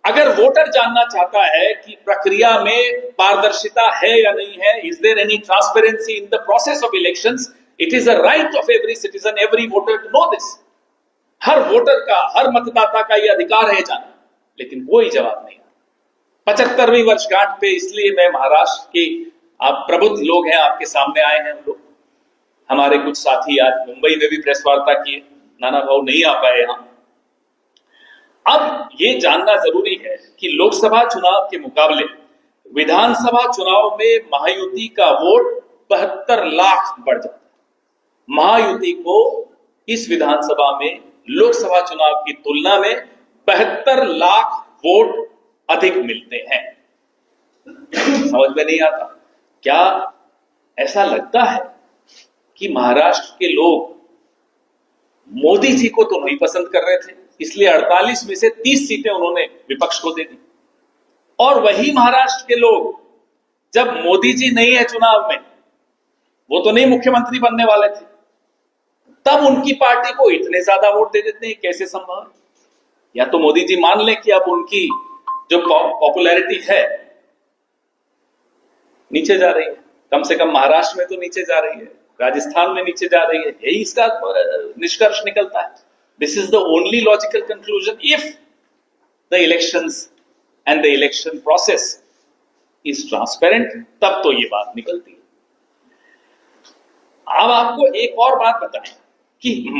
अगर वोटर जानना चाहता है कि प्रक्रिया में पारदर्शिता है या नहीं है, is there any transparency in the process of elections, it is a right of every citizen, every voter to know this. हर वोटर का, हर मतदाता का यह अधिकार है जाना, लेकिन कोई जवाब नहीं। 75वीं वर्षगांठ पे इसलिए मैं महाराष्ट्र के, आप प्रबुद्ध लोग हैं, आपके सामने आए हैं हम लोग। हमारे कुछ साथी आज मुंबई में भी प्रेस वार्ता किए, नाना भाऊ नहीं आ पाए यहां। अब ये जानना जरूरी है कि लोकसभा चुनाव के मुकाबले विधानसभा चुनाव में महायुति का वोट 72 लाख बढ़ जाता है। महायुति को इस विधानसभा में लोकसभा चुनाव की तुलना में 72 लाख वोट अधिक मिलते हैं। समझ में नहीं आता क्या? ऐसा लगता है कि महाराष्ट्र के लोग मोदी जी को तो नहीं पसंद कर रहे थे, इसलिए 48 में से 30 सीटें उन्होंने विपक्ष को दे दी। और वही महाराष्ट्र के लोग जब मोदी जी नहीं है चुनाव में, वो तो नहीं मुख्यमंत्री बनने वाले थे, तब उनकी पार्टी को इतने ज्यादा वोट दे देते हैं। कैसे संभव है? या तो मोदी जी मान लें कि अब उनकी जो पॉपुलैरिटी है नीचे जा रही है, कम से कम महाराष्ट्र में तो नीचे जा रही है, राजस्थान में नीचे जा रही है, यही इसका निष्कर्ष निकलता है। This is the only logical conclusion if the elections and the election process is transparent, तब तो ये बात निकलती है। अब आपको एक और बात बताएं कि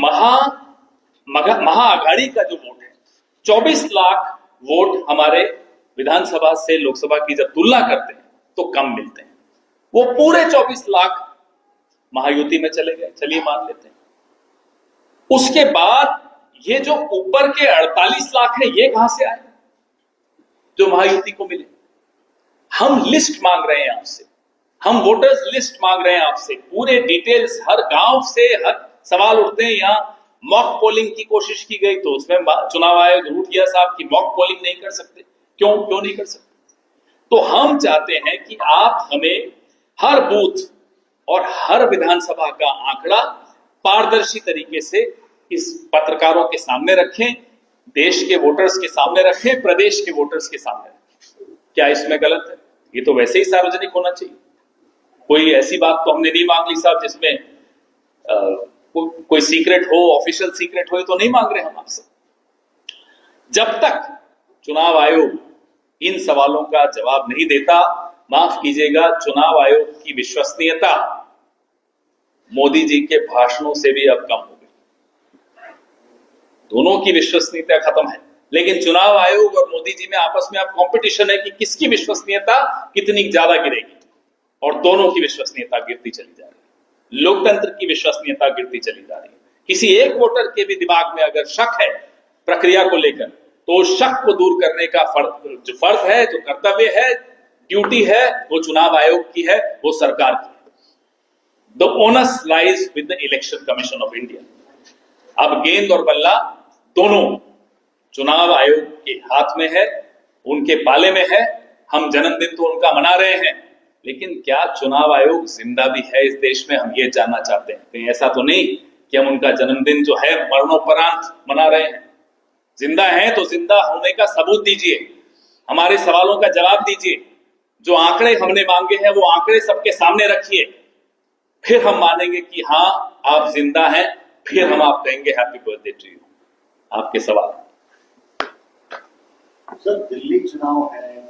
महाआघाड़ी का जो वोट है, 24 लाख वोट हमारे विधानसभा से लोकसभा की जब तुलना करते हैं तो कम मिलते हैं। वो पूरे 24 लाख महायुति में चले गए, चलिए मान लेते हैं। उसके बाद ये जो ऊपर के 48 लाख है, ये कहां से आए जो महायुति को मिले? हम लिस्ट मांग रहे हैं आपसे, हम वोटर्स लिस्ट मांग रहे हैं आपसे, पूरे डिटेल्स, हर गांव से हर सवाल उठते हैं। यहां मॉक पोलिंग की कोशिश की गई तो उसमें चुनाव आयोग रूठ गया साहब कि मॉक पोलिंग नहीं कर सकते। क्यों नहीं कर सकते? तो हम चाहते हैं कि आप हमें हर बूथ और हर विधानसभा का आंकड़ा पारदर्शी तरीके से इस पत्रकारों के सामने रखें, देश के वोटर्स के सामने रखें, प्रदेश के वोटर्स के सामने रखें। क्या इसमें गलत है? ये तो वैसे ही सार्वजनिक होना चाहिए। कोई ऐसी बात तो हमने नहीं मांग ली साहब जिसमें कोई सीक्रेट हो, ऑफिशियल सीक्रेट हो, ये तो नहीं मांग रहे हम आपसे। जब तक चुनाव आयोग इन सवालों का जवाब नहीं देता, माफ कीजिएगा, चुनाव आयोग की विश्वसनीयता मोदी जी के भाषणों से भी अब कम हो गई। दोनों की विश्वसनीयता खत्म है, लेकिन चुनाव आयोग और मोदी जी में आपस में अब कंपटीशन है कि किसकी विश्वसनीयता कितनी ज्यादा गिरेगी, और दोनों की विश्वसनीयता गिरती चली जा रही है। लोकतंत्र की विश्वसनीयता गिरती चली जा रही है। किसी एक वोटर के भी दिमाग में अगर शक है प्रक्रिया को लेकर, तो उस शक को दूर करने का जो फर्ज है, जो कर्तव्य है, ड्यूटी है, वो चुनाव आयोग की है, वो सरकार की है। The onus lies with the election commission of India. अब गेंद और बल्ला दोनों चुनाव आयोग के हाथ में है, उनके पाले में है। हम जन्मदिन तो उनका मना रहे हैं, लेकिन क्या चुनाव आयोग जिंदा भी है इस देश में? हम ये जानना चाहते हैं। कहीं ऐसा तो नहीं कि हम उनका जन्मदिन जो है मरणोपरांत मना रहे हैं? जिंदा है तो जिंदा होने का सबूत दीजिए, हमारे सवालों का जवाब दीजिए। जो आंकड़े हमने मांगे हैं वो आंकड़े सबके सामने रखिए, फिर हम मानेंगे कि हां आप जिंदा हैं, फिर हम आप कहेंगे हैप्पी बर्थडे टू यू। आपके सवाल। सर, दिल्ली चुनाव है,